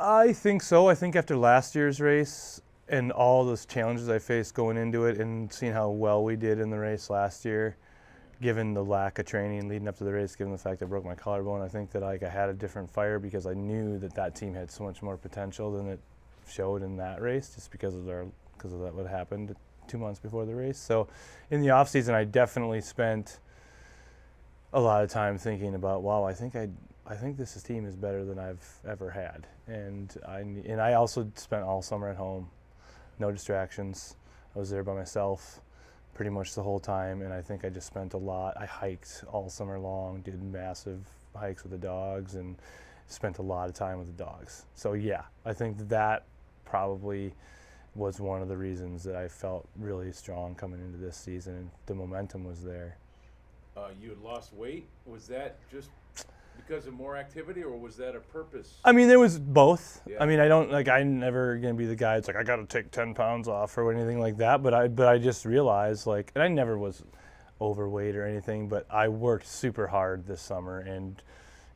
I think so. I think after last year's race and all those challenges I faced going into it and seeing how well we did in the race last year, given the lack of training leading up to the race, given the fact I broke my collarbone, I think that like I had a different fire because I knew that that team had so much more potential than it showed in that race, just because of that what happened 2 months before the race. So in the off season, I definitely spent a lot of time thinking about, wow, I think this team is better than I've ever had, and I also spent all summer at home, no distractions. I was there by myself pretty much the whole time, and I think I just spent a lot. I hiked all summer long, did massive hikes with the dogs, and spent a lot of time with the dogs. So yeah, I think that probably was one of the reasons that I felt really strong coming into this season, and the momentum was there. You had lost weight. Was that just because of more activity, or was that a purpose? I mean, there was both. Yeah. I mean, I'm never gonna be the guy that's like, I gotta take 10 pounds off or anything like that. But I just realized, like, and I never was overweight or anything, but I worked super hard this summer, and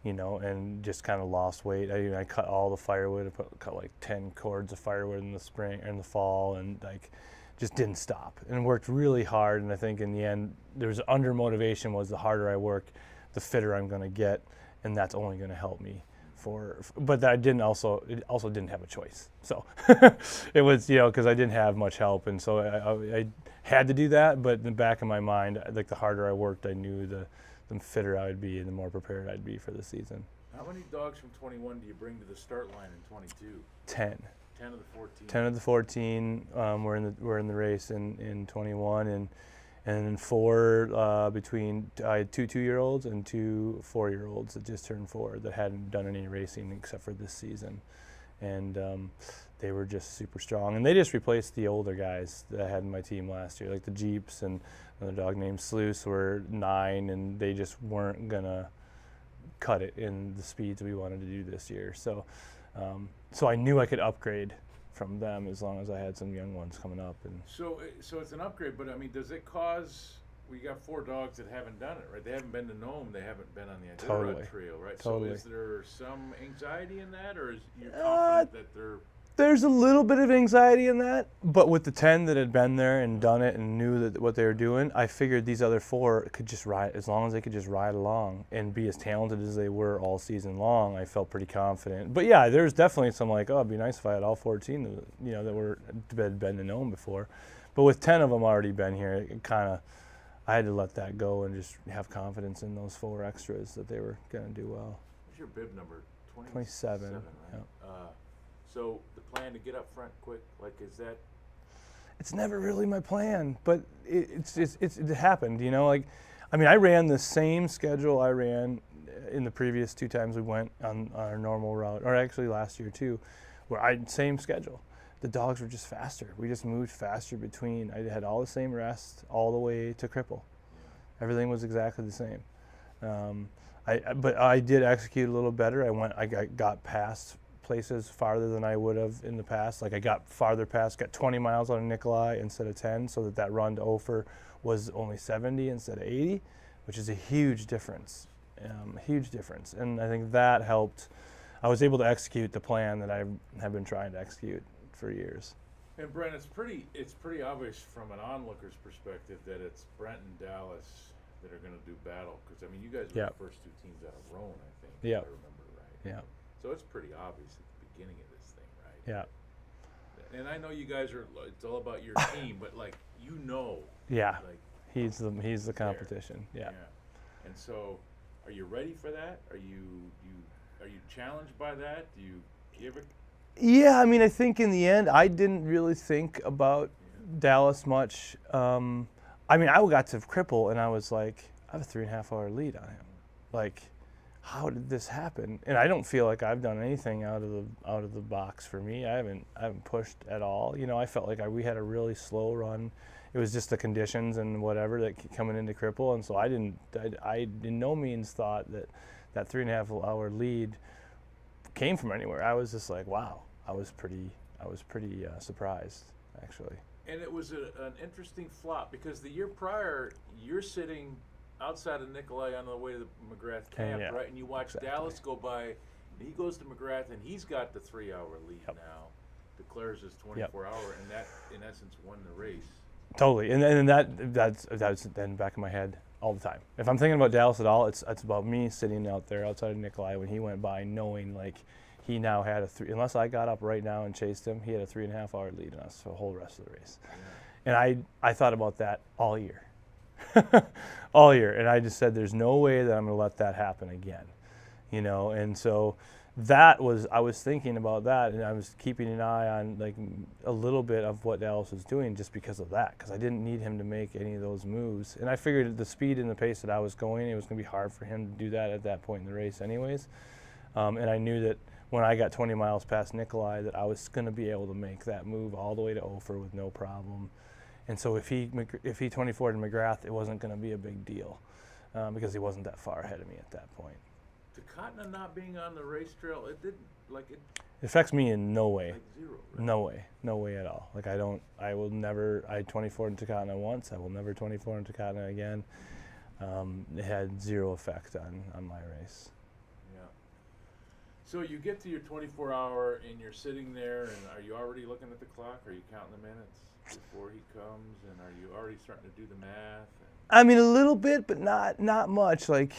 and just kind of lost weight. I cut all the firewood. I cut like 10 cords of firewood in the spring or in the fall, and like just didn't stop and worked really hard. And I think in the end, there was under motivation was the harder I work, the fitter I'm gonna get. And that's only going to help me but I didn't also didn't have a choice. So it was, because I didn't have much help. And so I had to do that. But in the back of my mind, like the harder I worked, I knew the fitter I would be and the more prepared I'd be for the season. How many dogs from 21 do you bring to the start line in 22? 10. 10 of the 14. 10 of the 14 were in the race in 21, and then 4 between I had 2 2-year-olds and 2 4-year-olds that just turned 4 that hadn't done any racing except for this season, and they were just super strong. And they just replaced the older guys that I had in my team last year, like the Jeeps and another dog named Sluice were 9, and they just weren't gonna cut it in the speeds we wanted to do this year. So I knew I could upgrade from them as long as I had some young ones coming up. And so it's an upgrade, but I mean, does it cause? We got 4 dogs that haven't done it, right? They haven't been to Nome, they haven't been on the Iditarod Trail, right? Totally. So is there some anxiety in that, or is you confident that they're? There's a little bit of anxiety in that, but with the 10 that had been there and done it and knew that what they were doing, I figured these other 4 could just ride, as long as they could just ride along and be as talented as they were all season long. I felt pretty confident. But yeah, there's definitely some like, oh, it'd be nice if I had all 14 that had been to Nome before. But with 10 of them already been here, it kind of, I had to let that go and just have confidence in those 4 extras that they were going to do well. What's your bib number? 27. Right? Yep. So the plan to get up front quick, like, is that? It's never really my plan, but it happened, Like, I mean, I ran the same schedule I ran in the previous 2 times we went on our normal route, or actually last year too, same schedule. The dogs were just faster. We just moved faster between. I had all the same rest all the way to Cripple. Everything was exactly the same. But I did execute a little better. I got past places farther than I would have in the past. Like I got farther past, got 20 miles on Nikolai instead of 10, so that run to Ophir was only 70 instead of 80, which is a huge difference. And I think that helped. I was able to execute the plan that I have been trying to execute for years. And Brent, it's pretty obvious from an onlooker's perspective that it's Brent and Dallas that are going to do battle, because I mean, you guys were the first 2 teams out of Roan, I think. Yeah. If I remember right. Yeah. So it's pretty obvious at the beginning of this thing, right? Yeah. And I know you guys are. It's all about your team, but like Yeah. like He's the competition. Yeah. And so, are you ready for that? Are you challenged by that? Do you give it? Yeah, I mean, I think in the end, I didn't really think about Dallas much. I mean, I got to Cripple, and I was like, I have a 3.5-hour lead on him. Like, how did this happen? And I don't feel like I've done anything out of the box for me. I haven't pushed at all. I felt like we had a really slow run. It was just the conditions and whatever that coming into Cripple, and so I in no means thought that 3.5-hour lead came from anywhere. I was just like, wow. I was pretty surprised, actually. And it was an interesting flop, because the year prior, you're sitting outside of Nikolai on the way to the McGrath camp, right? And you watched Dallas go by, He goes to McGrath, and he's got the 3-hour lead now. Declares his 24-hour, and that, in essence, won the race. Totally, and that's then back in my head all the time. If I'm thinking about Dallas at all, it's about me sitting out there outside of Nikolai when he went by, knowing like he now had unless I got up right now and chased him, he had a 3.5-hour lead on us for the whole rest of the race. Yeah. And I thought about that all year, all year, and I just said, there's no way that I'm going to let that happen again, you know, and so. I was thinking about that, and I was keeping an eye on like a little bit of what Dallas was doing just because of that, because I didn't need him to make any of those moves. And I figured the speed and the pace that I was going, it was going to be hard for him to do that at that point in the race anyways. And I knew that when I got 20 miles past Nikolai that I was going to be able to make that move all the way to Ophir with no problem. And so if he 24'd McGrath, it wasn't going to be a big deal because he wasn't that far ahead of me at that point. Takatna not being on the race trail, it didn't, like it affects me in no way. Like zero, right? No way at all. Like I 24'd in Takatna once, I will never 24 in Takatna again. It had zero effect on my race. Yeah. So you get to your 24-hour and you're sitting there, and are you already looking at the clock? Are you counting the minutes before he comes, and are you already starting to do the math? I mean, a little bit, but not much. Like,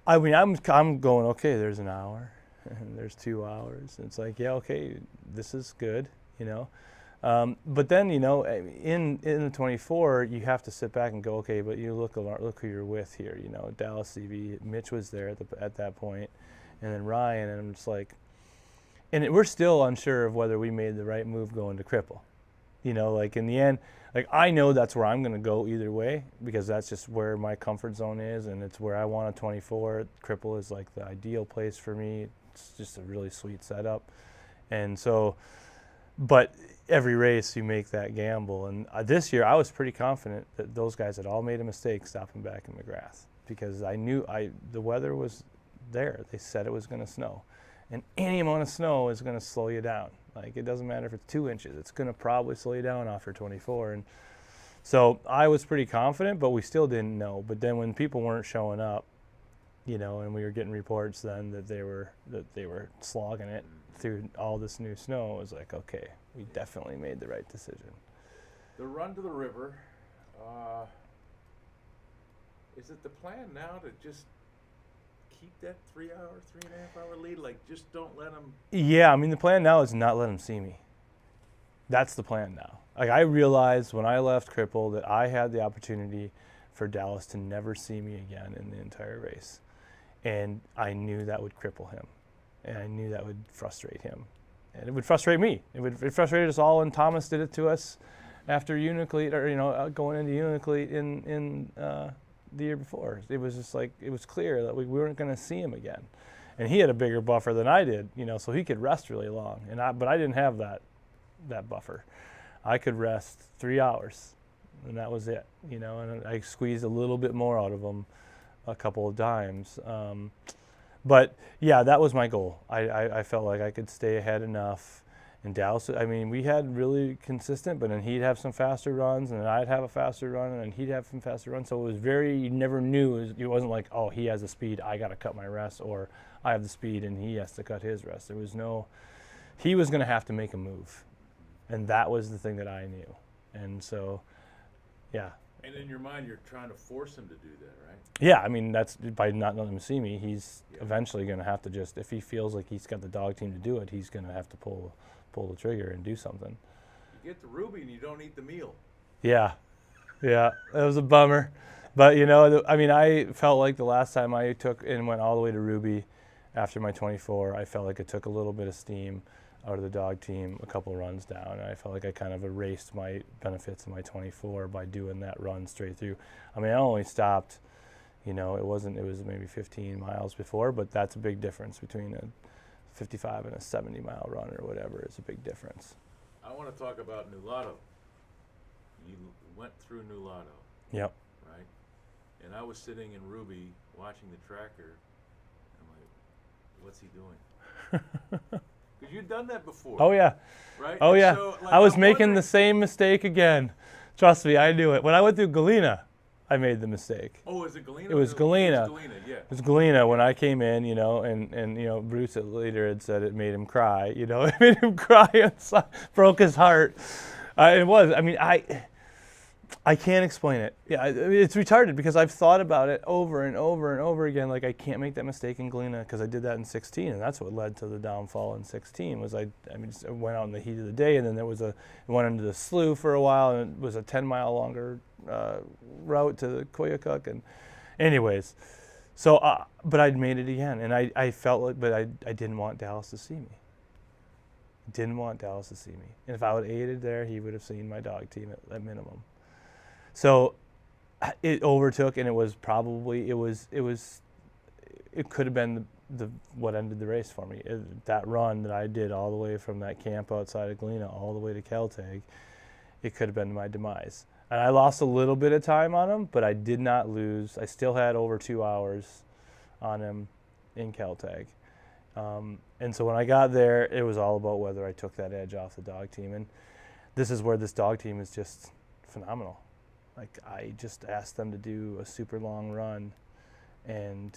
I mean, I'm going, okay, there's an hour, and there's 2 hours. And it's like, yeah, okay, this is good, you know. But then, you know, in the 24, you have to sit back and go, okay, but you look who you're with here, you know. Dallas CV, Mitch was there at that point, and then Ryan, and I'm just like, and we're still unsure of whether we made the right move going to Cripple. You know, like in the end, like I know that's where I'm going to go either way because that's just where my comfort zone is, and it's where I want a 24. Cripple is like the ideal place for me. It's just a really sweet setup. And so, but every race you make that gamble. And this year I was pretty confident that those guys had all made a mistake stopping back in McGrath because I knew the weather was there. They said it was going to snow. And any amount of snow is going to slow you down. Like, it doesn't matter if it's 2 inches. It's going to probably slow you down off your 24. And so I was pretty confident, but we still didn't know. But then when people weren't showing up, you know, and we were getting reports then that they were slogging it through all this new snow, it was like, okay, we definitely made the right decision. The run to the river, is it the plan now to just keep that 3.5-hour lead? Like, just don't let them. Yeah, I mean, the plan now is not let them see me. That's the plan now. Like, I realized when I left Cripple that I had the opportunity for Dallas to never see me again in the entire race. And I knew that would cripple him. And I knew that would frustrate him. And it would frustrate me. It frustrated us all, and Thomas did it to us after Uniclete, or, you know, going into Uniclete in the year before. It was just like, it was clear that we weren't going to see him again. And he had a bigger buffer than I did, you know, so he could rest really long. But I didn't have that buffer. I could rest 3 hours, and that was it, you know, and I squeezed a little bit more out of him a couple of times. But yeah, that was my goal. I felt like I could stay ahead enough. And Dallas, I mean, we had really consistent, but then he'd have some faster runs, and then I'd have a faster run, and then he'd have some faster runs. So it was very, you never knew. It wasn't like, oh, he has the speed, I got to cut my rest, or I have the speed and he has to cut his rest. There was no, he was going to have to make a move. And that was the thing that I knew. And so, yeah. And in your mind, you're trying to force him to do that, right? Yeah, I mean, that's by not letting him see me, he's eventually going to have to just, if he feels like he's got the dog team to do it, he's going to have to pull the trigger and do something. You get to Ruby and you don't eat the meal. Yeah, that was a bummer. But, you know, I mean, I felt like the last time I took and went all the way to Ruby after my 24, I felt like it took a little bit of steam out of the dog team, a couple runs down, and I felt like I kind of erased my benefits of my 24 by doing that run straight through. I mean, I only stopped, you know, it was maybe 15 miles before, but that's a big difference between a 55 and a 70-mile run or whatever is a big difference. I want to talk about Nulato. You went through Nulato. Yep. Right? And I was sitting in Ruby watching the tracker. I'm like, what's he doing? Because you'd done that before. Oh, yeah. Right? Oh, yeah. So, like, I was making the same mistake again. Trust me, I knew it. When I went through Galena, I made the mistake. Oh, is it Galena? It was Galena. It was Galena, yeah. It was Galena when I came in, you know, and you know, Bruce later had said it made him cry, you know, it made him cry inside, broke his heart. It was, I mean, I can't explain it. Yeah, it's retarded because I've thought about it over and over and over again. Like I can't make that mistake in Galena because I did that in 16, and that's what led to the downfall in 16. Was I mean, just went out in the heat of the day, and then there was went into the slough for a while, and it was a 10-mile longer route to the Koyukuk, and anyways, so but I'd made it again, and I felt like, but I didn't want Dallas to see me. Didn't want Dallas to see me, and if I would have aided there, he would have seen my dog team at minimum. So it overtook, and it was probably it could have been the what ended the race for me. That run that I did all the way from that camp outside of Galena all the way to Caltag, it could have been my demise. And I lost a little bit of time on him, but I did not lose. I still had over 2 hours on him in Caltag. And so when I got there, it was all about whether I took that edge off the dog team. And this is where this dog team is just phenomenal. Like I just asked them to do a super long run, and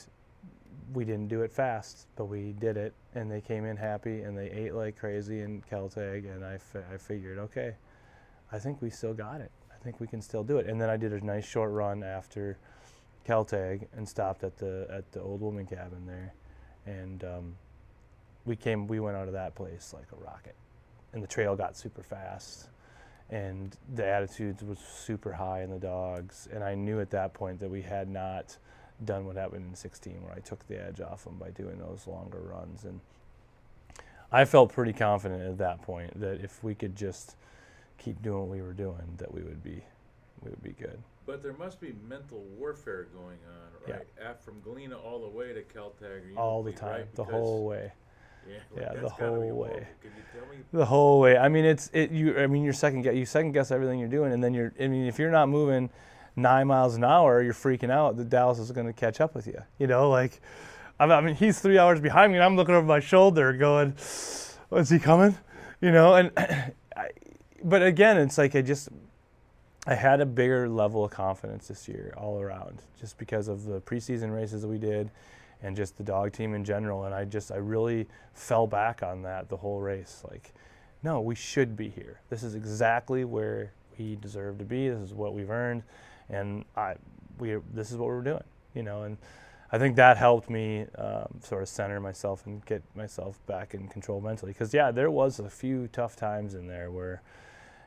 we didn't do it fast, but we did it, and they came in happy, and they ate like crazy in Caltag, and I figured, okay, I think we still got it. I think we can still do it. And then I did a nice short run after Caltag and stopped at the old woman cabin there, and we went out of that place like a rocket, and the trail got super fast. And the attitudes was super high in the dogs. And I knew at that point that we had not done what happened in 16, where I took the edge off them by doing those longer runs. And I felt pretty confident at that point that if we could just keep doing what we were doing, that we would be good. But there must be mental warfare going on, right? Yeah. From Galena all the way to Caltag. All the time, right? The whole way. Yeah, the whole way. Can you tell me? The whole way. I mean, you second guess everything you're doing, and then if you're not moving 9 miles an hour, you're freaking out that Dallas is going to catch up with you. You know, like, I mean, he's 3 hours behind me, and I'm looking over my shoulder, going, "Is he coming?" You know, and but again, it's like I had a bigger level of confidence this year all around, just because of the preseason races that we did, and just the dog team in general. And I really fell back on that the whole race. Like, no, we should be here. This is exactly where we deserve to be. This is what we've earned, and this is what we're doing, you know. And I think that helped me sort of center myself and get myself back in control mentally. Because yeah, there was a few tough times in there where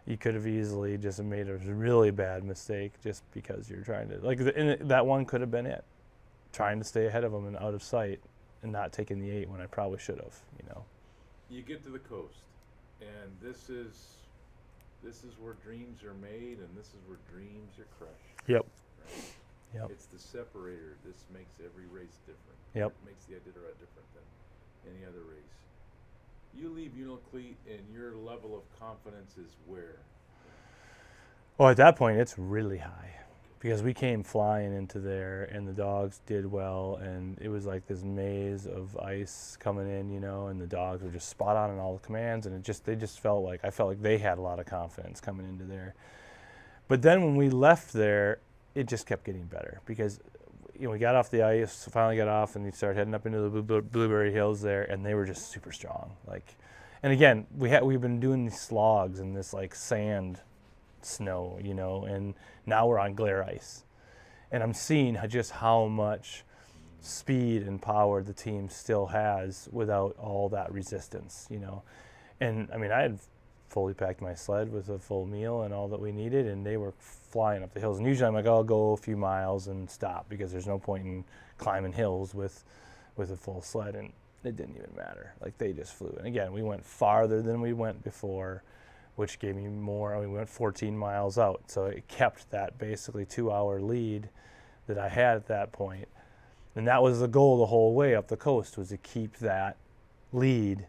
you could have easily just made a really bad mistake just because you're trying to, like, that one could have been it. Trying to stay ahead of them and out of sight, and not taking the 8 when I probably should have, you know. You get to the coast, and this is where dreams are made, and this is where dreams are crushed. Yep. Right? Yep. It's the separator. This makes every race different. Yep. It makes the Iditarod different than any other race. You leave Unalakleet, and your level of confidence is where? Well, at that point, it's really high. Because we came flying into there, and the dogs did well, and it was like this maze of ice coming in, you know, and the dogs were just spot on in all the commands, and I felt like they had a lot of confidence coming into there. But then when we left there, it just kept getting better, because, you know, we got off the ice, finally got off, and we started heading up into the Blueberry Hills there, and they were just super strong. Like, and again, we've been doing these slogs and this like sand snow, you know, and now we're on glare ice, and I'm seeing just how much speed and power the team still has without all that resistance, you know. And I mean, I had fully packed my sled with a full meal and all that we needed, and they were flying up the hills. And usually I'm like, I'll go a few miles and stop, because there's no point in climbing hills with a full sled, and it didn't even matter. Like, they just flew. And again, we went farther than we went before, which gave me more. We went 14 miles out, so it kept that basically 2-hour lead that I had at that point. And that was the goal the whole way up the coast, was to keep that lead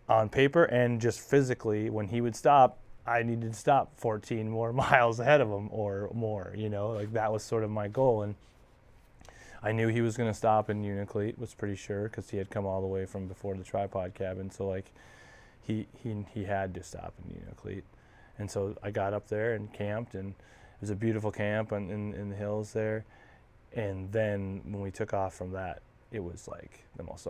on paper, and just physically, when he would stop, I needed to stop 14 more miles ahead of him or more, you know, like that was sort of my goal. And I knew he was going to stop in Unalakleet, was pretty sure, because he had come all the way from before the tripod cabin, so like, he had to stop in Unalakleet. And so I got up there and camped, and was a beautiful camp in the hills there. And then when we took off from that, it was like the most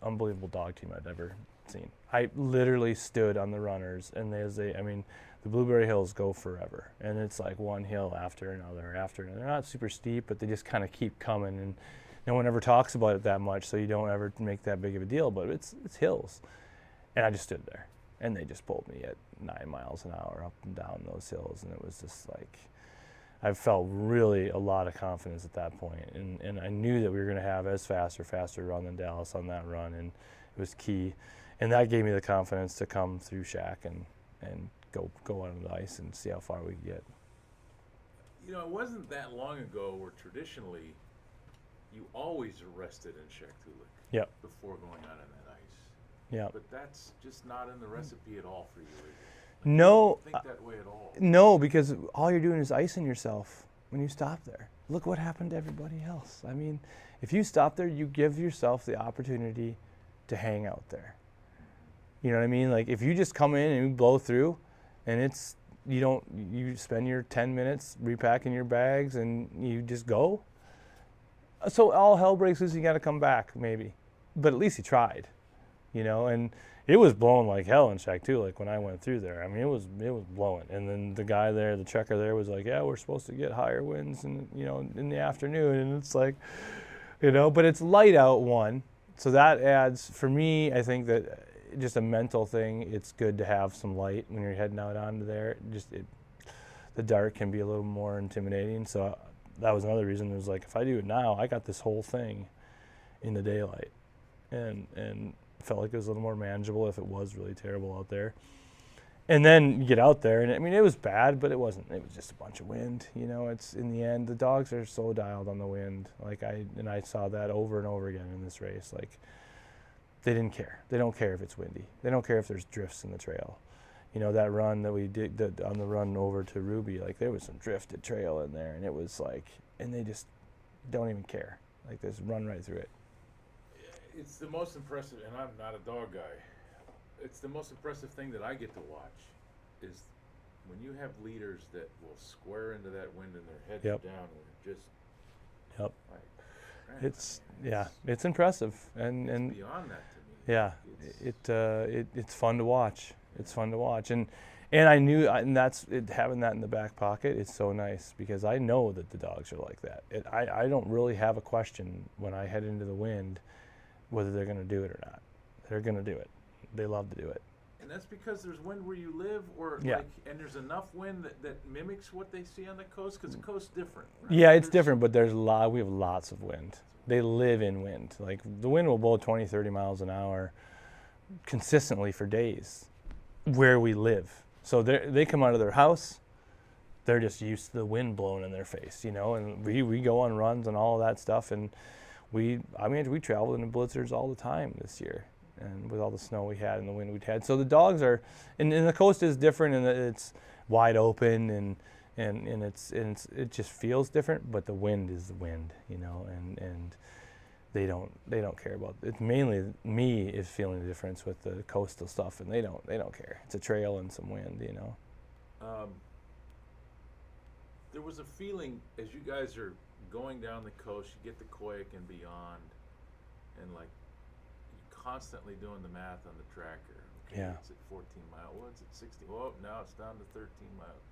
unbelievable dog team I'd ever seen. I literally stood on the runners, and the Blueberry Hills go forever, and it's like one hill after another after another. They're not super steep, but they just kind of keep coming, and no one ever talks about it that much, so you don't ever make that big of a deal. But it's hills, and I just stood there, and they just pulled me at 9 miles an hour up and down those hills, and it was just like, I felt really a lot of confidence at that point, and I knew that we were going to have as faster run than Dallas on that run, and it was key, and that gave me the confidence to come through Shack and go out on the ice and see how far we could get. You know, it wasn't that long ago where traditionally you always arrested in Shaktoolik. Yep. Before going out on that ice. Yeah. But that's just not in the recipe at all for you, is it? No. I don't think that way at all. No, because all you're doing is icing yourself when you stop there. Look what happened to everybody else. I mean, if you stop there, you give yourself the opportunity to hang out there. You know what I mean? Like, if you just come in and you blow through, and you spend your 10 minutes repacking your bags and you just go. So all hell breaks loose, you got to come back maybe, but at least you tried, you know. And it was blowing like hell in Shaktoolik when I went through there. I mean, it was blowing. And then the guy there, the checker there, was like, "Yeah, we're supposed to get higher winds in the afternoon." And it's like, but it's light out one, so that adds, for me, I think that just a mental thing. It's good to have some light when you're heading out onto there. The dark can be a little more intimidating. So that was another reason. It was like, if I do it now, I got this whole thing in the daylight, and felt like it was a little more manageable if it was really terrible out there. And then you get out there, and I mean, it was bad, but it wasn't. It was just a bunch of wind. It's, in the end, the dogs are so dialed on the wind. Like I saw that over and over again in this race. Like, they didn't care. They don't care if it's windy. They don't care if there's drifts in the trail. That run that we did on the run over to Ruby, like, there was some drifted trail in there, and it was like, and they just don't even care. Like, they just run right through it. It's the most impressive, and I'm not a dog guy. It's the most impressive thing that I get to watch is when you have leaders that will square into that wind and their heads Yep. down and just Yep. like, It's impressive, and it's beyond that to me. yeah, It's- it's fun to watch. It's fun to watch, and I knew, and that's it, having that in the back pocket. It's so nice because I know that the dogs are like that. I don't really have a question when I head into the wind whether they're going to do it or not. They're going to do it. They love to do it. And that's because there's wind where you live, Yeah. and there's enough wind that mimics what they see on the coast, because the coast's different. Right? Yeah, it's different, but we have lots of wind. They live in wind. Like, the wind will blow 20, 30 miles an hour consistently for days where we live. So they come out of their house, they're just used to the wind blowing in their face, and we go on runs and all of that stuff, and we traveled in blizzards all the time this year, and with all the snow we had and the wind we'd had. So the dogs are, and the coast is different in that it's wide open and it just feels different, but the wind is the wind, and they don't care about it. It's mainly me is feeling the difference with the coastal stuff, and they don't care. It's a trail and some wind, There was a feeling as you guys are going down the coast, you get to Koyuk and beyond, and like you're constantly doing the math on the tracker. Okay, Yeah. it's at 14 miles. Well, it's at 60. Well, now it's down to 13 miles.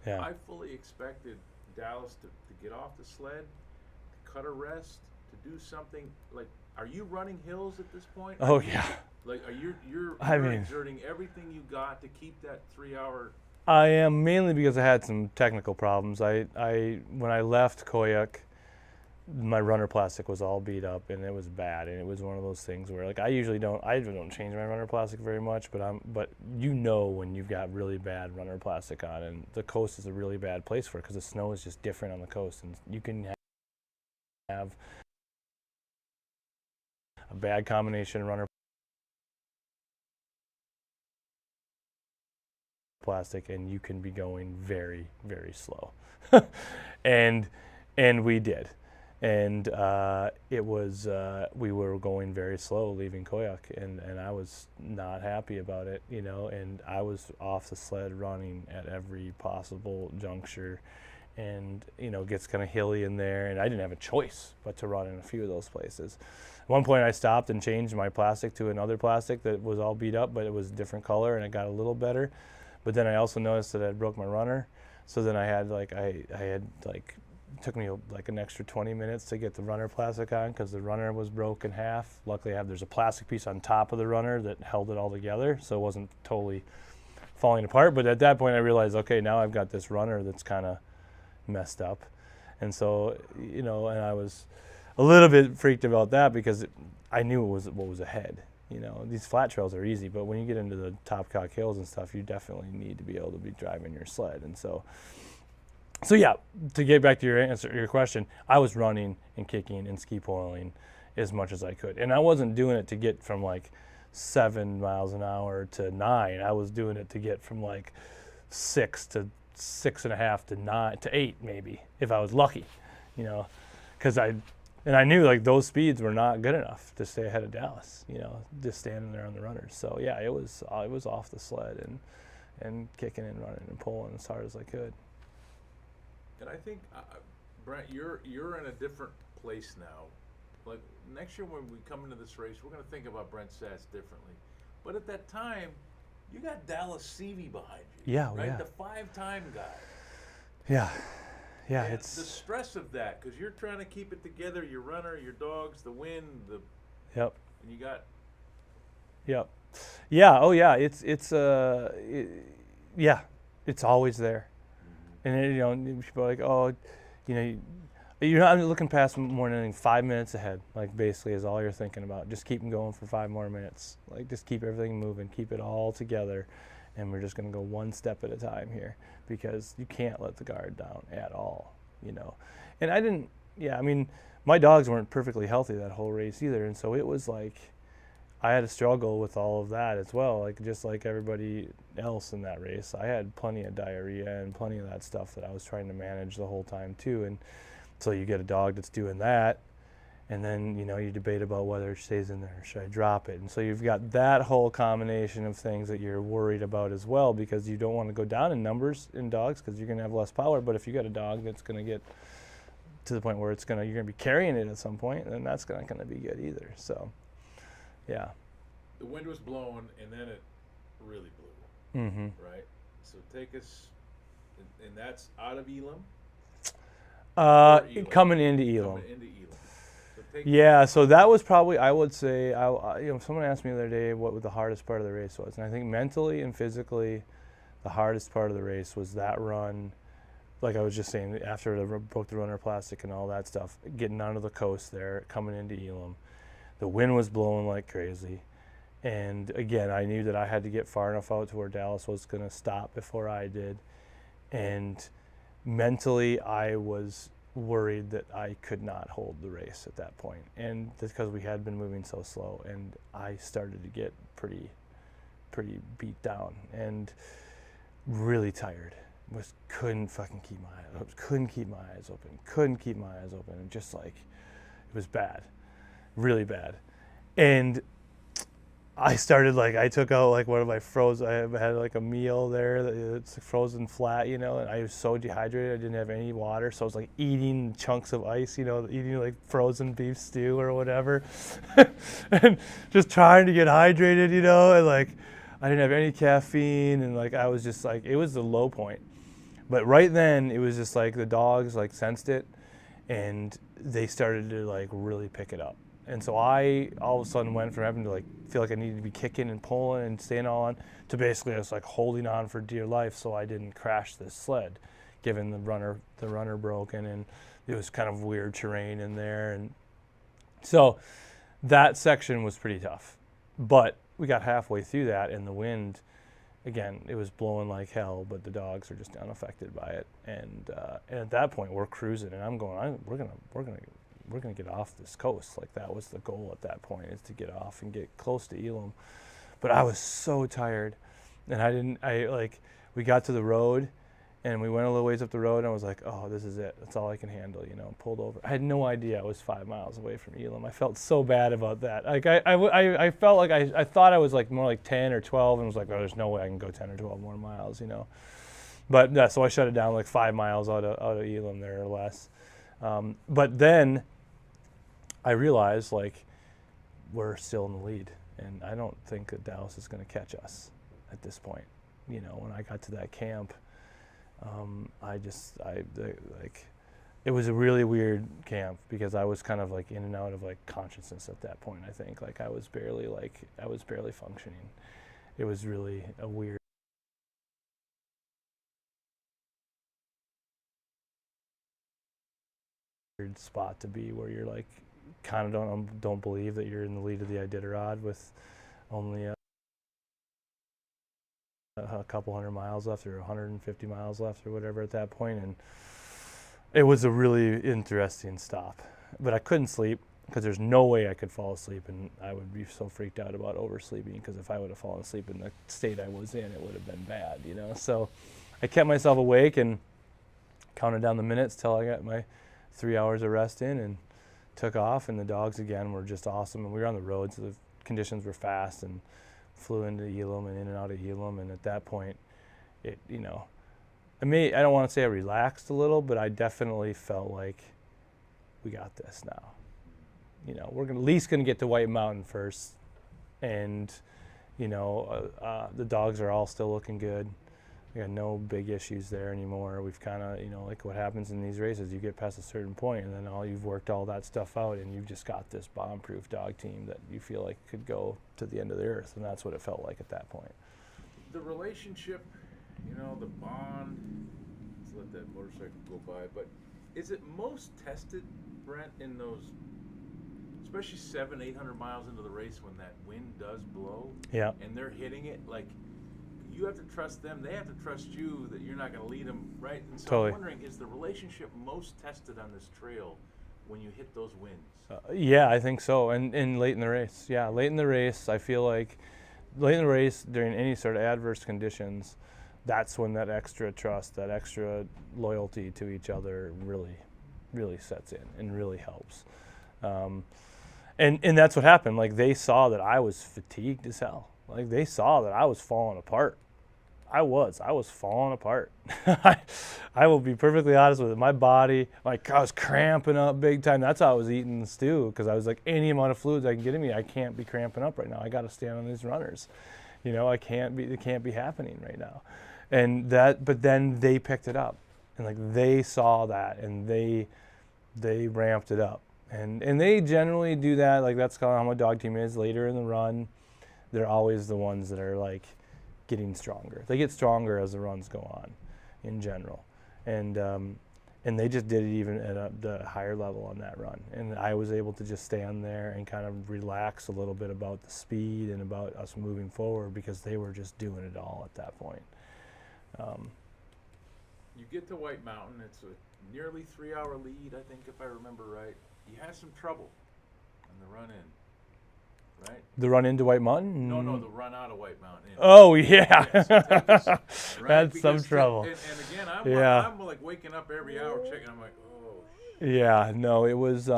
Yeah. I fully expected Dallas to get off the sled, to cut a rest, to do something. Like, are you running hills at this point? Oh yeah. Like, you're I mean, exerting everything you got to keep that 3-hour. I am, mainly because I had some technical problems. When I left Koyuk, my runner plastic was all beat up and it was bad, and it was one of those things where, like, I don't change my runner plastic very much, but when you've got really bad runner plastic on, and the coast is a really bad place for it because the snow is just different on the coast, and you can have a bad combination of runner plastic and you can be going very, very slow. and we did. And it was, we were going very slow leaving Koyuk, and I was not happy about it, and I was off the sled running at every possible juncture, and it gets kind of hilly in there, and I didn't have a choice but to run in a few of those places. At one point I stopped and changed my plastic to another plastic that was all beat up, but it was a different color and it got a little better. But then I also noticed that I broke my runner, so then I had it took me like an extra 20 minutes to get the runner plastic on because the runner was broke in half. Luckily there's a plastic piece on top of the runner that held it all together, so it wasn't totally falling apart. But at that point I realized, okay, now I've got this runner that's kind of messed up. And so, and I was a little bit freaked about that because I knew what was ahead. These flat trails are easy, but when you get into the Topcock Hills and stuff, you definitely need to be able to be driving your sled. And so yeah, to get back to your question, I was running and kicking and ski poling as much as I could. And I wasn't doing it to get from like 7 miles an hour to 9. I was doing it to get from like 6 to 6.5 to 9 to 8 maybe, if I was lucky, because I knew like those speeds were not good enough to stay ahead of Dallas, just standing there on the runners. So yeah, it was off the sled and kicking and running and pulling as hard as I could. And I think, Brent, you're in a different place now. Like next year when we come into this race, we're going to think about Brent Sass differently. But at that time, you got Dallas Seavey behind you. Yeah, right? yeah. The 5-time guy. Yeah. Yeah, and it's the stress of that, because you're trying to keep it together, your runner, your dogs, the wind, Yep. And you got. Yep. Yeah. Oh, yeah. It's always there. Mm-hmm. And people are like, oh, you're not looking past more than 5 minutes ahead. Like basically, is all you're thinking about. Just keep them going for 5 more minutes. Like just keep everything moving, keep it all together, and we're just going to go one step at a time here because you can't let the guard down at all. And I didn't. Yeah, I mean, my dogs weren't perfectly healthy that whole race either, and so it was like I had to struggle with all of that as well. Like just like everybody else in that race, I had plenty of diarrhea and plenty of that stuff that I was trying to manage the whole time too. And so you get a dog that's doing that, and then you debate about whether it stays in there or should I drop it. And so you've got that whole combination of things that you're worried about as well, because you don't want to go down in numbers in dogs because you're going to have less power. But if you got a dog that's going to get to the point where you're going to be carrying it at some point, then that's not going to be good either. So, yeah. The wind was blowing, and then it really blew. Mm-hmm. Right. So take us, and that's out of Elam. Coming into Elam. So so that was probably, I would say, someone asked me the other day what the hardest part of the race was, and I think mentally and physically, the hardest part of the race was that run. Like I was just saying, after I broke the runner plastic and all that stuff, getting onto the coast there, coming into Elam, the wind was blowing like crazy, and again, I knew that I had to get far enough out to where Dallas was going to stop before I did, and mentally, I was worried that I could not hold the race at that point, and that's because we had been moving so slow, and I started to get pretty beat down and really tired. Couldn't fucking keep my eyes open. Couldn't keep my eyes open, and just like it was bad, really bad, and I started I took out one of my frozen. I had a meal there that's frozen flat, and I was so dehydrated. I didn't have any water, so I was eating chunks of ice, eating frozen beef stew or whatever, and just trying to get hydrated, and I didn't have any caffeine, and I was just it was the low point. But right then it was just the dogs sensed it, and they started to really pick it up. And so I all of a sudden went from having to feel like I needed to be kicking and pulling and staying on to basically I was holding on for dear life so I didn't crash this sled, given the runner broken, and it was kind of weird terrain in there. And so that section was pretty tough. But we got halfway through that, and the wind, again, it was blowing like hell, but the dogs are just unaffected by it. And at that point we're cruising, and I'm going, we're gonna get off this coast. That was the goal at that point, is to get off and get close to Elam. But I was so tired, and we got to the road, and we went a little ways up the road, and I was like, oh, this is it. That's all I can handle, pulled over. I had no idea I was 5 miles away from Elam. I felt so bad about that. I felt like I thought I was more like 10 or 12, and was like, oh, there's no way I can go 10 or 12 more miles, But yeah, so I shut it down like 5 miles out of Elam there or less. But then I realized like we're still in the lead, and I don't think that Dallas is going to catch us at this point. You know, when I got to that camp, it was a really weird camp because I was kind of like in and out of like consciousness at that point. I think like I was barely functioning. It was really a weird spot to be, where you're like kind of don't believe that you're in the lead of the Iditarod with only a couple hundred miles left or 150 miles left or whatever at that point. And it was a really interesting stop, but I couldn't sleep because there's no way I could fall asleep, and I would be so freaked out about oversleeping, because if I would have fallen asleep in the state I was in, it would have been bad, you know. So I kept myself awake and counted down the minutes till I got my 3 hours of rest in, and took off. And the dogs again were just awesome, and we were on the road, so the conditions were fast, and flew into Elam and in and out of Elam. And at that point, it, you know, I don't want to say I relaxed a little, but I definitely felt like we got this now. You know, we're at least going to get to White Mountain first, and you know, the dogs are all still looking good. We got no big issues there anymore. We've kind of, you know, like what happens in these races, you get past a certain point, and then you've worked all that stuff out, and you've just got this bomb-proof dog team that you feel like could go to the end of the earth, and that's what it felt like at that point. The relationship, you know, the bond, let's let that motorcycle go by, but is it most tested, Brent, in those, especially 700-800 miles into the race when that wind does blow? Yeah. And they're hitting it, like, you have to trust them, they have to trust you that you're not going to lead them, right? And so Totally. I'm wondering, is the relationship most tested on this trail when you hit those winds? Yeah, I think so. And late in the race. Yeah, late in the race, I feel like late in the race during any sort of adverse conditions, that's when that extra trust, that extra loyalty to each other really, really sets in and really helps. And that's what happened. Like, they saw that I was fatigued as hell. Like, they saw that I was falling apart. I was falling apart. I will be perfectly honest with it. My body, like, I was cramping up big time. That's how I was eating the stew, because I was like, any amount of fluids I can get in me, I can't be cramping up right now. I got to stand on these runners. You know, it can't be happening right now. And but then they picked it up, and like, they saw that, and they ramped it up. And they generally do that. Like, that's kind of how my dog team is. Later in the run, they're always the ones that are like getting stronger. They get stronger as the runs go on, in general, and they just did it even at the higher level on that run. And I was able to just stand there and kind of relax a little bit about the speed and about us moving forward, because they were just doing it all at that point. You get to White Mountain, it's a nearly 3-hour lead, I think, if I remember right. You had some trouble on the run in, right? The run into White Mountain? No, the run out of White Mountain. Oh, yeah. Yeah, so take us, right? That's some Because trouble. And again, I'm like waking up every hour checking. I'm like, oh. Yeah, no, it was,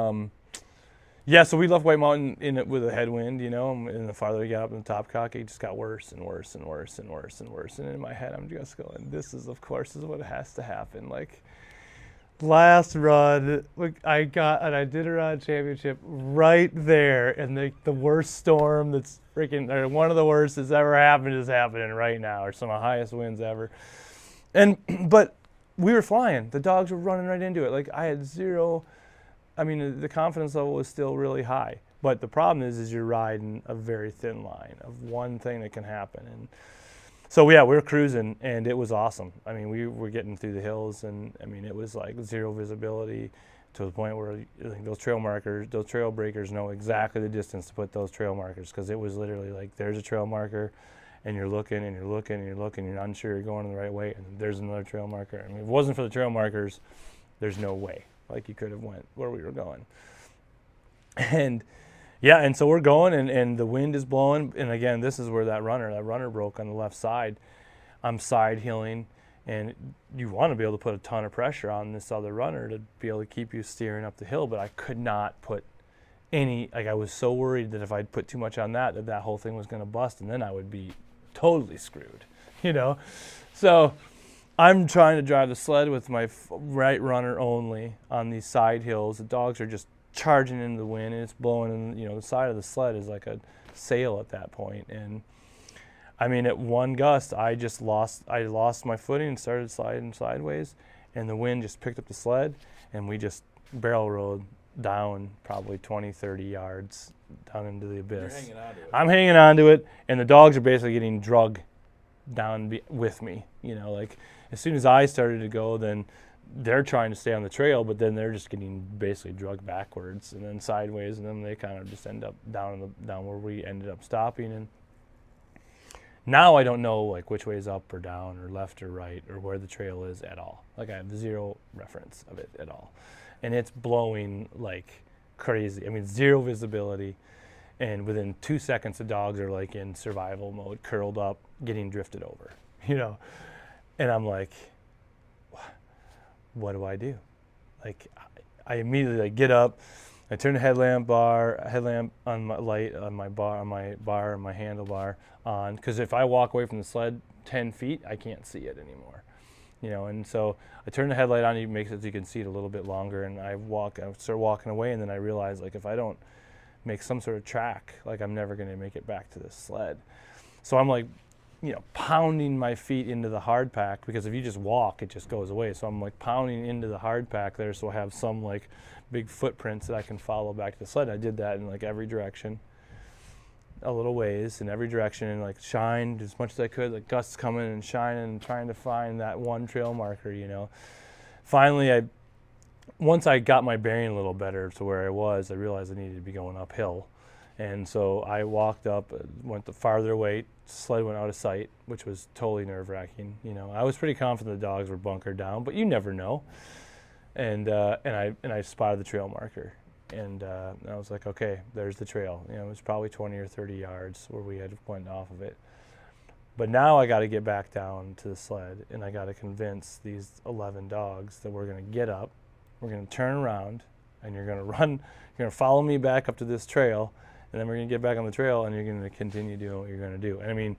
yeah, so we left White Mountain with a headwind, you know, and the farther we got up in the top cock, it just got worse and worse and worse and worse and worse. And in my head, I'm just going, this is what has to happen. Like, last run, I got an Iditarod championship right there, and the worst storm that's freaking, or one of the worst that's ever happened is happening right now, or some of the highest winds ever. But we were flying. The dogs were running right into it. Like, I had zero, I mean, the confidence level was still really high. But the problem is you're riding a very thin line of one thing that can happen. And so, yeah, we were cruising, and it was awesome. I mean, we were getting through the hills, and I mean, it was like zero visibility to the point where those trail breakers know exactly the distance to put those trail markers, because it was literally like, there's a trail marker, and you're looking and you're looking and you're looking, you're not sure you're going the right way, and there's another trail marker. I mean, if it wasn't for the trail markers, there's no way. Like, you could have went where we were going. And yeah, and so we're going, and the wind is blowing, and again, this is where that runner broke on the left side. I'm side hilling, and you want to be able to put a ton of pressure on this other runner to be able to keep you steering up the hill, but I could not put any, like, I was so worried that if I'd put too much on that whole thing was going to bust, and then I would be totally screwed, you know? So I'm trying to drive the sled with my right runner only on these side hills. The dogs are just charging into the wind, and it's blowing, and the side of the sled is like a sail at that point. And I mean, at one gust, I lost my footing and started sliding sideways, and the wind just picked up the sled, and we just barrel rolled down probably 20, 30 yards down into the abyss. You're hanging on to it. I'm hanging on to it, and the dogs are basically getting drug down with me. Like as soon as I started to go, then they're trying to stay on the trail, but then they're just getting basically drugged backwards and then sideways, and then they kind of just end up down where we ended up stopping. And now I don't know like which way is up or down or left or right or where the trail is at all. Like I have zero reference of it at all, and it's blowing like crazy. I mean, zero visibility, and within 2 seconds the dogs are like in survival mode, curled up, getting drifted over, and I'm like, what do I do? Like I immediately like get up, I turn the headlamp on my light on my handlebar on, because if I walk away from the sled 10 feet, I can't see it anymore, and so I turn the headlight on, it makes it so you can see it a little bit longer, and I start walking away, and then I realize like if I don't make some sort of track, like I'm never going to make it back to this sled. So I'm like, pounding my feet into the hard pack, because if you just walk, it just goes away. So I'm like pounding into the hard pack there, so I have some like big footprints that I can follow back to the sled. I did that in like every direction, a little ways in every direction, and like shined as much as I could, like gusts coming and shining and trying to find that one trail marker. Finally, once I got my bearing a little better to where I was, I realized I needed to be going uphill. And so I walked up, went the farther away, sled went out of sight, which was totally nerve-wracking. I was pretty confident the dogs were bunkered down, but you never know. And I spotted the trail marker, and I was like, okay, there's the trail. It was probably 20 or 30 yards where we had went off of it. But now I got to get back down to the sled, and I got to convince these 11 dogs that we're going to get up, we're going to turn around, and you're going to run, you're going to follow me back up to this trail, and then we're going to get back on the trail, and you're going to continue doing what you're going to do. And I mean,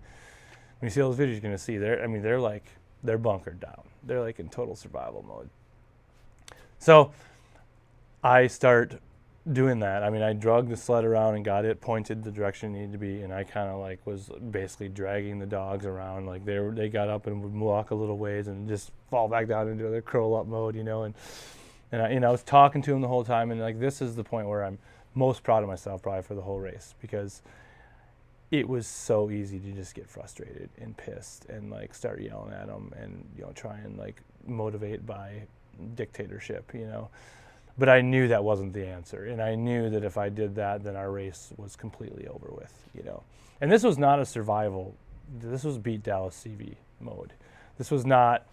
when you see those videos, you're going to see they're bunkered down. They're like in total survival mode. So I start doing that. I mean, I drug the sled around and got it pointed the direction it needed to be, and I kind of like was basically dragging the dogs around. Like they got up and would walk a little ways and just fall back down into their curl up mode, and I was talking to them the whole time, and like this is the point where I'm most proud of myself probably for the whole race, because it was so easy to just get frustrated and pissed and like start yelling at them and try and like motivate by dictatorship, but I knew that wasn't the answer, and I knew that if I did that, then our race was completely over with, and this was not a survival, this was beat Dallas CV mode. This was not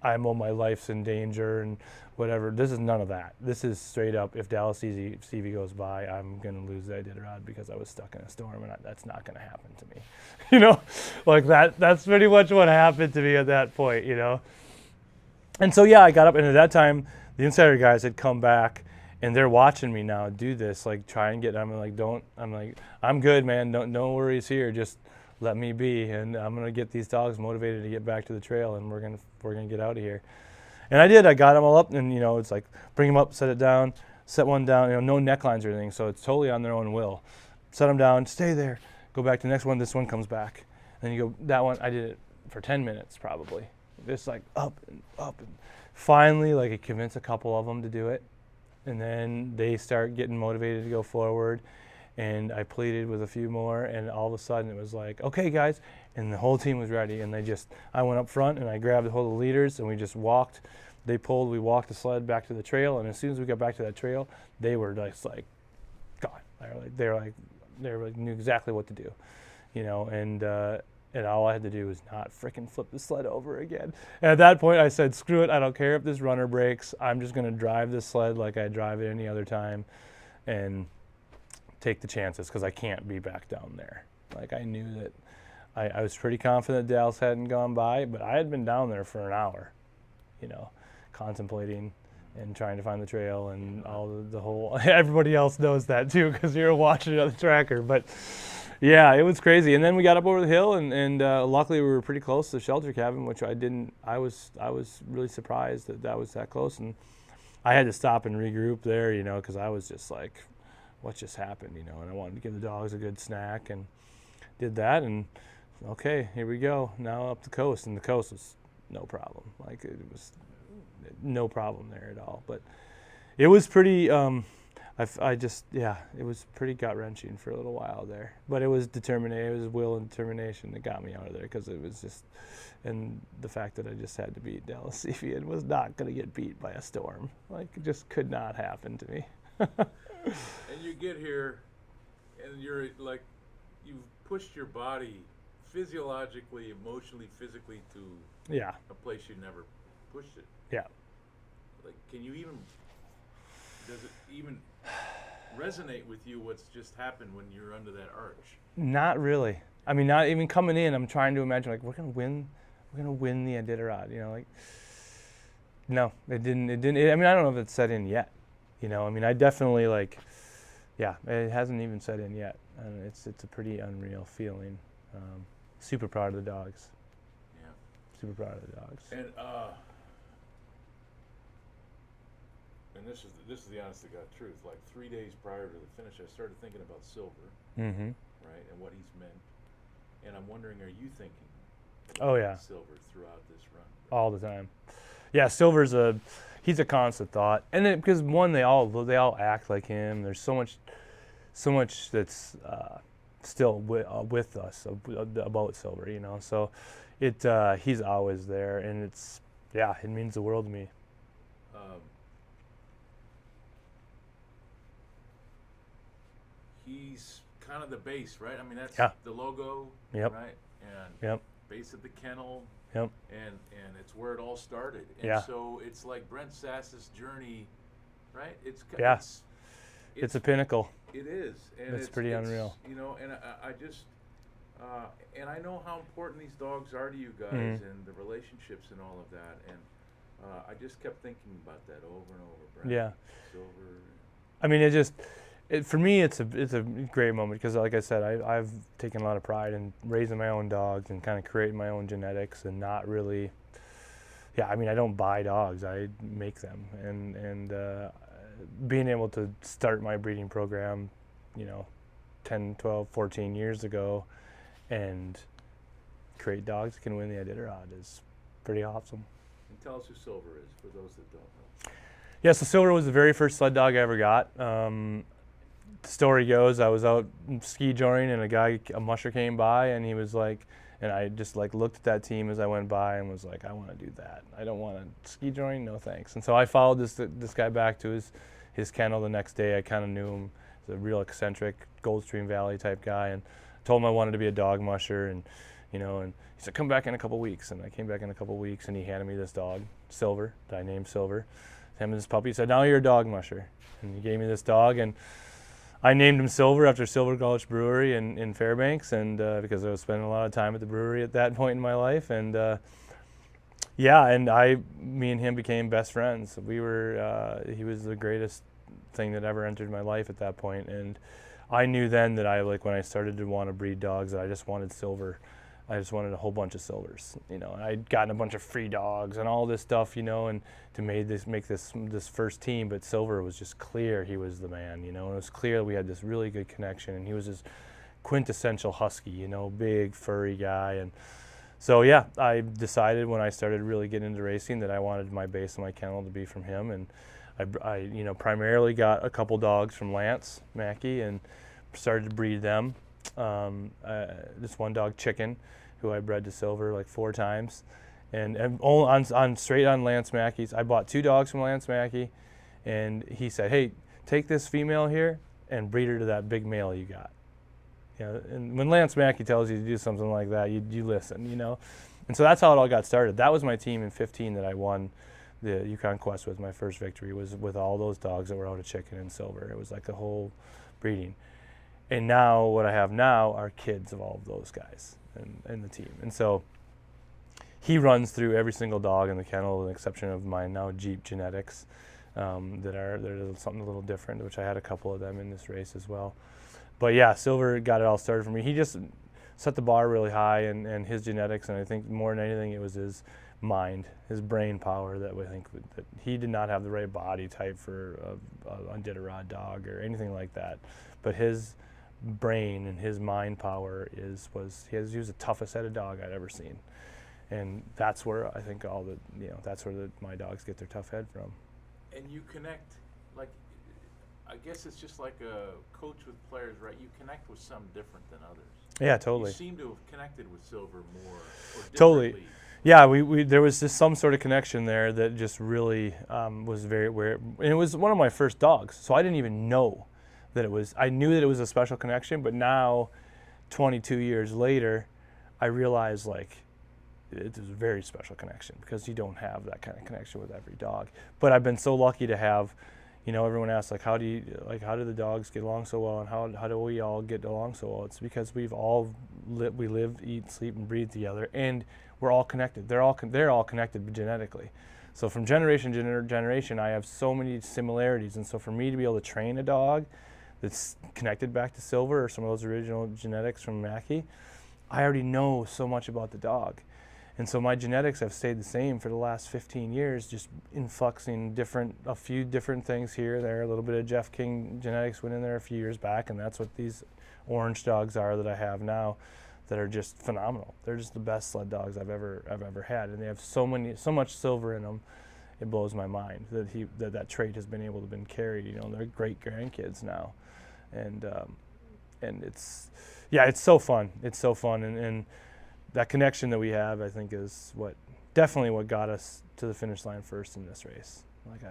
my life's in danger and whatever. This is none of that. This is straight up, if Dallas CV goes by, I'm going to lose the Iditarod because I was stuck in a storm, and that's not going to happen to me. Like that's pretty much what happened to me at that point, And so, yeah, I got up, and at that time, the insider guys had come back, and they're watching me now do this, like try and get, I'm like, I'm good, man, no worries here, just let me be, and I'm going to get these dogs motivated to get back to the trail, and we're going to get out of here. And I did. I got them all up, and it's like bring them up, set it down, set one down. No necklines or anything, so it's totally on their own will. Set them down, stay there, go back to the next one. This one comes back, and you go that one. I did it for 10 minutes probably, just like up and up, and finally like I convinced a couple of them to do it, and then they start getting motivated to go forward. And I pleaded with a few more, and all of a sudden it was like, okay, guys, and the whole team was ready. And I went up front, and I grabbed a hold of the leaders, and we just walked. They pulled, we walked the sled back to the trail, and as soon as we got back to that trail, they were just like gone. They knew exactly what to do, and all I had to do was not frickin' flip the sled over again. And at that point, I said, screw it, I don't care if this runner breaks. I'm just going to drive this sled like I drive it any other time, and take the chances, because I can't be back down there. Like I knew that I was pretty confident Dallas hadn't gone by, but I had been down there for an hour, contemplating and trying to find the trail, and all the whole, everybody else knows that too, because you're watching it on the tracker. But Yeah, it was crazy. And then we got up over the hill, and luckily we were pretty close to the shelter cabin, which I was really surprised that was that close. And I had to stop and regroup there, because I was just like, what just happened, and I wanted to give the dogs a good snack, and did that. And okay, here we go. Now up the coast, and the coast was no problem. Like, it was no problem there at all. But it was pretty, it was pretty gut-wrenching for a little while there. But it was determination, it was will and determination that got me out of there, because it was just, and the fact that I just had to beat Dallas Seafield was not going to get beat by a storm. Like, it just could not happen to me. And you get here, and you're like, you've pushed your body physiologically, emotionally, physically to a place you never pushed it. Yeah. Like, does it even resonate with you what's just happened when you're under that arch? Not really. I mean, not even coming in, I'm trying to imagine, like, we're gonna win the Iditarod, no, it didn't, I mean, I don't know if it's set in yet, I mean, I definitely, like, it hasn't even set in yet, and it's a pretty unreal feeling. Super proud of the dogs. Yeah. Super proud of the dogs. And this is the honest to God truth. Like 3 days prior to the finish, I started thinking about Silver, Mm-hmm. right, and what he's meant. And I'm wondering, are you thinking about Silver throughout this run? All the time. Yeah, Silver's he's a constant thought, and because one, they all act like him. There's so much that's still with us about Silver, So he's always there, and it means the world to me. He's kind of the base, right? I mean, that's the logo, Yep. right? And Yep. base of the kennel. Yep. And it's where it all started. And so it's like Brent Sass's journey, right? It's a pinnacle. It is. And it's pretty unreal. And I just and I know how important these dogs are to you guys, Mm-hmm. and the relationships and all of that. And I just kept thinking about that over and over, Brent. Yeah. Silver. I mean, for me, it's a great moment, because, like I said, I've taken a lot of pride in raising my own dogs and kind of creating my own genetics, and not really. Yeah, I mean, I don't buy dogs; I make them, and being able to start my breeding program, 10, 12, 14 years ago, and create dogs that can win the Iditarod is pretty awesome. And tell us who Silver is, for those that don't know. Yeah, so Silver was the very first sled dog I ever got. The story goes, I was out ski joring, and a musher came by, and he was like, and I just like looked at that team as I went by and was like, I want to do that. I don't want to ski joring, no thanks. And so I followed this guy back to his kennel the next day. I kind of knew him. He's a real eccentric Goldstream Valley type guy, and told him I wanted to be a dog musher, and and he said, come back in a couple weeks. And I came back in a couple weeks, and he handed me this dog, Silver, that I named Silver. Him and his puppy. He said, now you're a dog musher. And he gave me this dog, and I named him Silver after Silver Gulch Brewery in Fairbanks, and because I was spending a lot of time at the brewery at that point in my life. And me and him became best friends. He was the greatest thing that ever entered my life at that point. And I knew then that when I started to want to breed dogs, that I just wanted Silver. I just wanted a whole bunch of Silvers, and I'd gotten a bunch of free dogs and all this stuff, and to make this first team. But Silver was just clear he was the man, and it was clear we had this really good connection, and he was this quintessential husky, big furry guy. And so I decided when I started really getting into racing that I wanted my base of my kennel to be from him, and I primarily got a couple dogs from Lance Mackey and started to breed them. This one dog, Chicken, who I bred to Silver like 4 times, and straight on Lance Mackey's. I bought 2 dogs from Lance Mackey, and he said, hey, take this female here and breed her to that big male you got. And when Lance Mackey tells you to do something like that, you listen, And so that's how it all got started. That was my team in 15 that I won the Yukon Quest with. My first victory was with all those dogs that were out of Chicken and Silver. It was like the whole breeding. And now what I have now are kids of all of those guys in the team. And so he runs through every single dog in the kennel, with the exception of my now Jeep genetics, they're something a little different, which I had a couple of them in this race as well. But yeah, Silver got it all started for me. He just set the bar really high, and his genetics, and I think more than anything, it was his mind, his brain power that that he did not have the right body type for a Iditarod dog or anything like that. But his brain and his mind power he was the toughest headed dog I'd ever seen. And that's where I think that's where my dogs get their tough head from. And you connect, like, I guess it's just like a coach with players, right? You connect with some different than others. Yeah, totally. You seem to have connected with Silver more, or Totally. differently. Yeah, we there was just some sort of connection there that just really was very weird. And it was one of my first dogs, so I didn't even know that it was. I knew that it was a special connection, but now, 22 years later, I realize like it is a very special connection because you don't have that kind of connection with every dog. But I've been so lucky to have, everyone asks like how do the dogs get along so well, and how do we all get along so well? It's because we live, eat, sleep, and breathe together, and we're all connected. They're all connected genetically. So from generation to generation, I have so many similarities, and so for me to be able to train a dog that's connected back to Silver or some of those original genetics from Mackie, I already know so much about the dog. And so my genetics have stayed the same for the last 15 years, just influxing a few different things here, there. A little bit of Jeff King genetics went in there a few years back, and that's what these orange dogs are that I have now, that are just phenomenal. They're just the best sled dogs I've ever had, and they have so much Silver in them. It blows my mind that that trait has been able to been carried. They're great grandkids now, and it's so fun. It's so fun, and that connection that we have, I think, is definitely what got us to the finish line first in this race. Like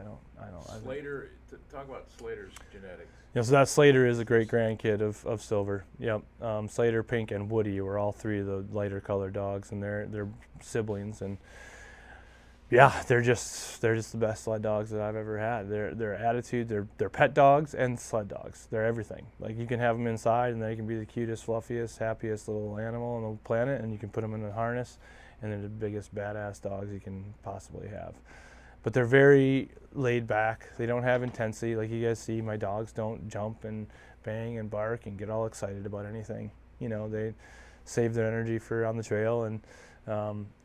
Slater, talk about Slater's genetics. So that Slater is a great grandkid of Silver. Yep. Slater, Pink, and Woody were all three of the lighter colored dogs, and they're siblings. And yeah, they're just the best sled dogs that I've ever had. Their attitude, they're pet dogs and sled dogs. They're everything. Like, you can have them inside, and they can be the cutest, fluffiest, happiest little animal on the planet, and you can put them in a harness, and they're the biggest badass dogs you can possibly have. But they're very laid back. They don't have intensity. Like you guys see, my dogs don't jump and bang and bark and get all excited about anything. They save their energy for on the trail, and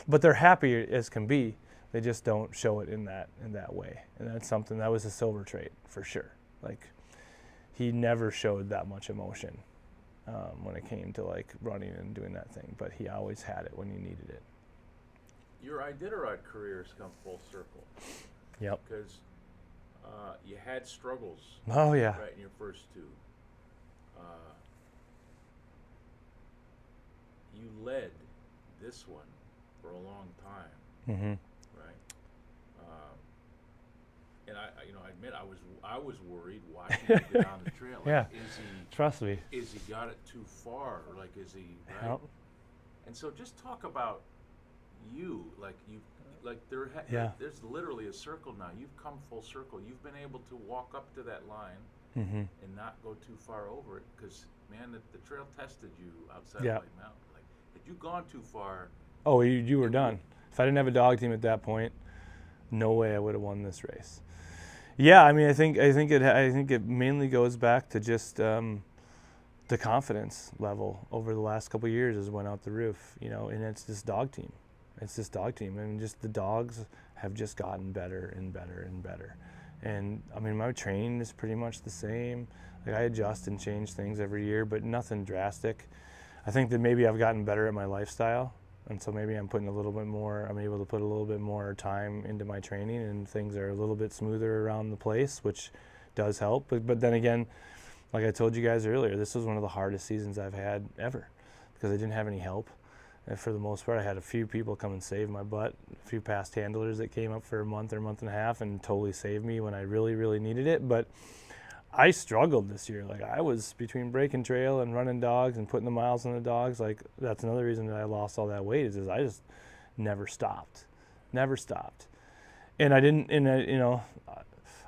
but they're happy as can be. They just don't show it in that way. And that's something that was a Silver trait for sure. Like, he never showed that much emotion when it came to like running and doing that thing, but he always had it when you needed it. Your Iditarod career has come full circle. Yep. Because you had struggles. Oh yeah. Right in your first two. You led this one for a long time. Mm-hmm. Right. And I admit I was worried watching him get on the trail. Like, Yeah. Is he? Trust me. Is he got it too far? Or like, is he? Right. Yep. And so just talk about you, Yeah. there's literally a circle now. You've come full circle. You've been able to walk up to that line Mm-hmm. and not go too far over it, because man, the trail tested you outside Yeah. of White Mountain. Like, had you gone too far? Oh, you were done. If I didn't have a dog team at that point, no way I would have won this race. Yeah, I mean, I think it mainly goes back to just the confidence level over the last couple of years has went out the roof, and it's this dog team. It's this dog team, and just the dogs have just gotten better and better and better. And I mean, my training is pretty much the same. Like, I adjust and change things every year, but nothing drastic. I think that maybe I've gotten better at my lifestyle, and so maybe I'm able to put a little bit more time into my training, and things are a little bit smoother around the place, which does help. But then again, like I told you guys earlier, this was one of the hardest seasons I've had ever, because I didn't have any help. And for the most part, I had a few people come and save my butt, a few past handlers that came up for a month or a month and a half and totally saved me when I really, really needed it. But I struggled this year. Like, I was between breaking trail and running dogs and putting the miles on the dogs. Like, that's another reason that I lost all that weight is I just never stopped. And I didn't,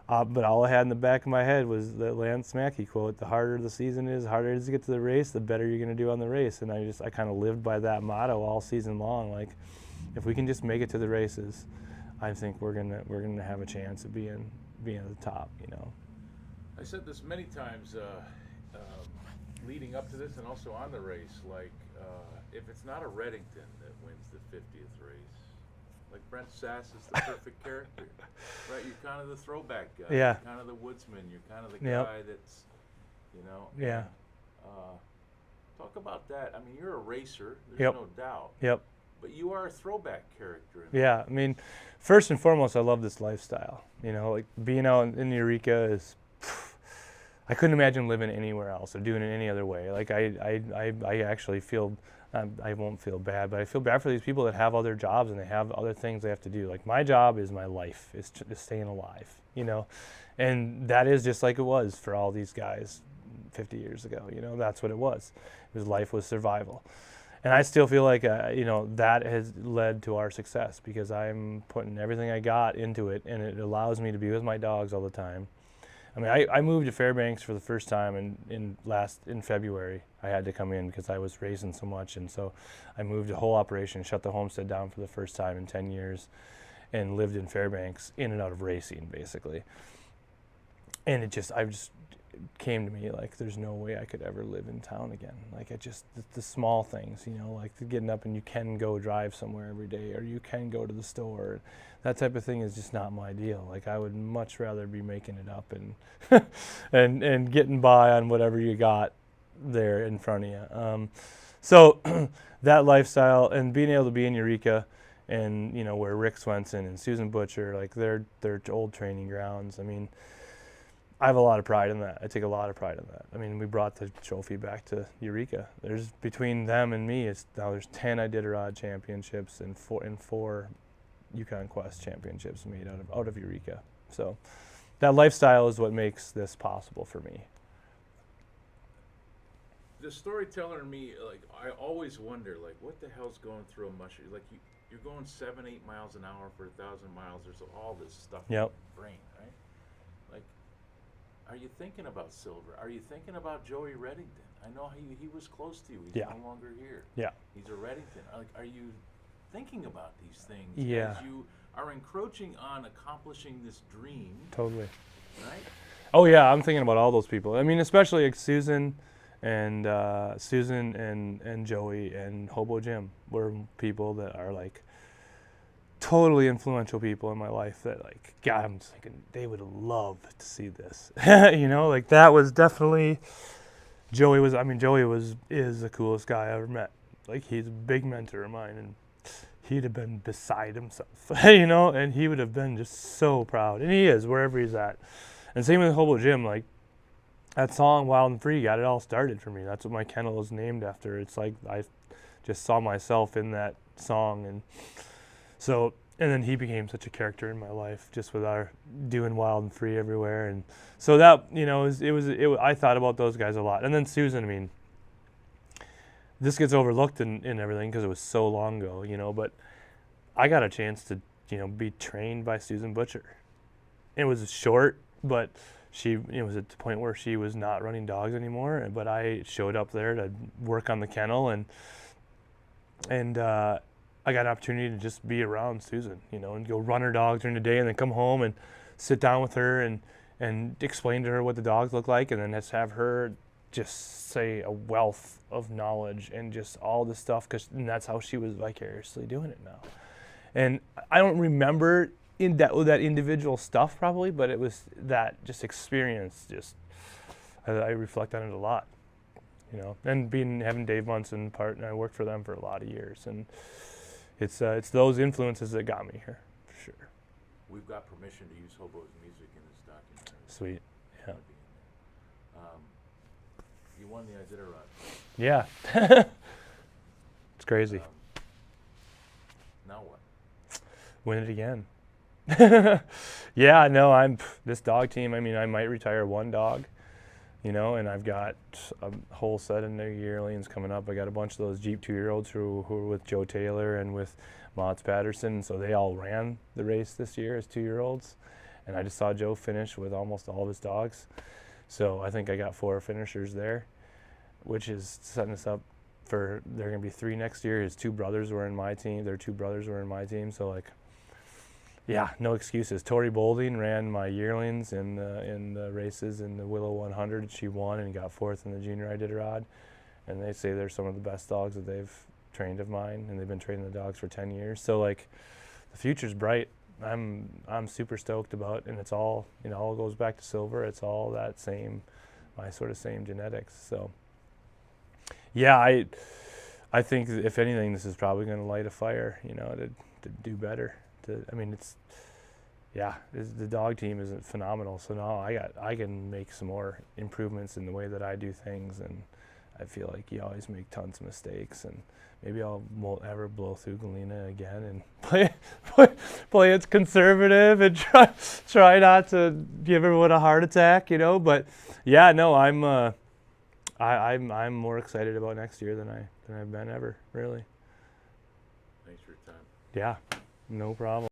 but all I had in the back of my head was the Lance Mackey quote: the harder the season is, the harder it is to get to the race, the better you're going to do on the race. And I kind of lived by that motto all season long. Like, if we can just make it to the races, I think we're gonna have a chance of being at the top. I said this many times. leading up to this and also on the race, like if it's not a Reddington that wins the 50th race, like Brent Sass is the perfect character, right? You're kind of the throwback guy. Yeah. You're kind of the woodsman. You're kind of the Yep. guy that's, you know. Yeah. Talk about that. I mean, you're a racer. There's Yep. no doubt. Yep. But you are a throwback character. Yeah, I mean, first and foremost, I love this lifestyle. You know, like being out in Eureka is, I couldn't imagine living anywhere else or doing it any other way. Like I actually feel, I won't feel bad, but I feel bad for these people that have other jobs and they have other things they have to do. Like my job is my life, is staying alive, you know, and that is just like it was for all these guys 50 years ago. You know, that's what it was. Life was survival. And I still feel like, you know, that has led to our success because I'm putting everything I got into it, and it allows me to be with my dogs all the time. I mean, I moved to Fairbanks for the first time in February. I had to come in because I was racing so much, and so I moved the whole operation, shut the homestead down for the first time in 10 years, and lived in Fairbanks, in and out of racing, basically. And it just came to me like there's no way I could ever live in town again. Like the small things, you know, like getting up and you can go drive somewhere every day, or you can go to the store. That type of thing is just not my deal. Like I would much rather be making it up and and getting by on whatever you got there in front of you. So that lifestyle and being able to be in Eureka and, you know, where Rick Swenson and Susan Butcher, like their old training grounds. I mean, I have a lot of pride in that. I take a lot of pride in that. I mean, we brought the trophy back to Eureka. There's between them and me, there's 10 Iditarod championships and four Yukon Quest championships made out of Eureka. So that lifestyle is what makes this possible for me. The storyteller in me, like I always wonder, like what the hell's going through a musher? Like you're going 7-8 miles an hour for 1,000 miles. There's all this stuff in your brain, right? Like, are you thinking about Silver? Are you thinking about Joey Reddington? I know he was close to you. He's no longer here. Yeah. He's a Reddington. Like, are you thinking about these things Yeah. as you are encroaching on accomplishing this dream? Totally. Right? Oh yeah, I'm thinking about all those people. I mean, especially like Susan and Joey and Hobo Jim were people that are like totally influential people in my life that like, God, I'm just thinking they would love to see this. You know, like that was definitely, Joey is the coolest guy I ever met. Like he's a big mentor of mine, and he'd have been beside himself, you know, and he would have been just so proud. And he is, wherever he's at. And same with Hobo Jim, like that song Wild and Free got it all started for me. That's what my kennel is named after. It's like I just saw myself in that song, and so, and then he became such a character in my life just with our doing Wild and Free everywhere. And so that, you know, I thought about those guys a lot. And then Susan, I mean, this gets overlooked in everything because it was so long ago, you know, but I got a chance to, you know, be trained by Susan Butcher. It was short, but it was at the point where she was not running dogs anymore, but I showed up there to work on the kennel, and I got an opportunity to just be around Susan, you know, and go run her dogs during the day and then come home and sit down with her and explain to her what the dogs look like, and then just have her just say a wealth of knowledge and just all this stuff, and that's how she was vicariously doing it now. And I don't remember in that individual stuff probably, but it was that just experience, I reflect on it a lot, you know, and having Dave Munson part, and I worked for them for a lot of years, and it's those influences that got me here, for sure. We've got permission to use Hobo's music in this documentary. Sweet, yeah. You won the Iditarod. Yeah. It's crazy. Now what? Win it again. Yeah, no, this dog team, I mean, I might retire one dog, you know, and I've got a whole set of new yearlings coming up. I got a bunch of those Jeep 2-year-olds who were with Joe Taylor and with Mats Patterson, so they all ran the race this year as 2-year-olds, and I just saw Joe finish with almost all of his dogs. So I think I got 4 finishers there, which is setting us up for, there are going to be 3 next year. His 2 brothers were in my team. Their 2 brothers were in my team, so like, Yeah, no excuses. Tori Bolding ran my yearlings in the races in the Willow 100. She won and got 4th in the junior Iditarod. And they say they're some of the best dogs that they've trained of mine, and they've been training the dogs for 10 years. So like, the future's bright. I'm super stoked about, and it's all, you know, all goes back to silver. It's all that same, my sort of same genetics. So yeah, I think if anything, this is probably going to light a fire, you know, to do better. I mean, the dog team is phenomenal. So now I can make some more improvements in the way that I do things, and I feel like you always make tons of mistakes, and maybe I won't ever blow through Galena again and play it conservative and try not to give everyone a heart attack, you know. But yeah, no, I'm more excited about next year than I've been ever, really. Thanks for your time. Yeah, no problem.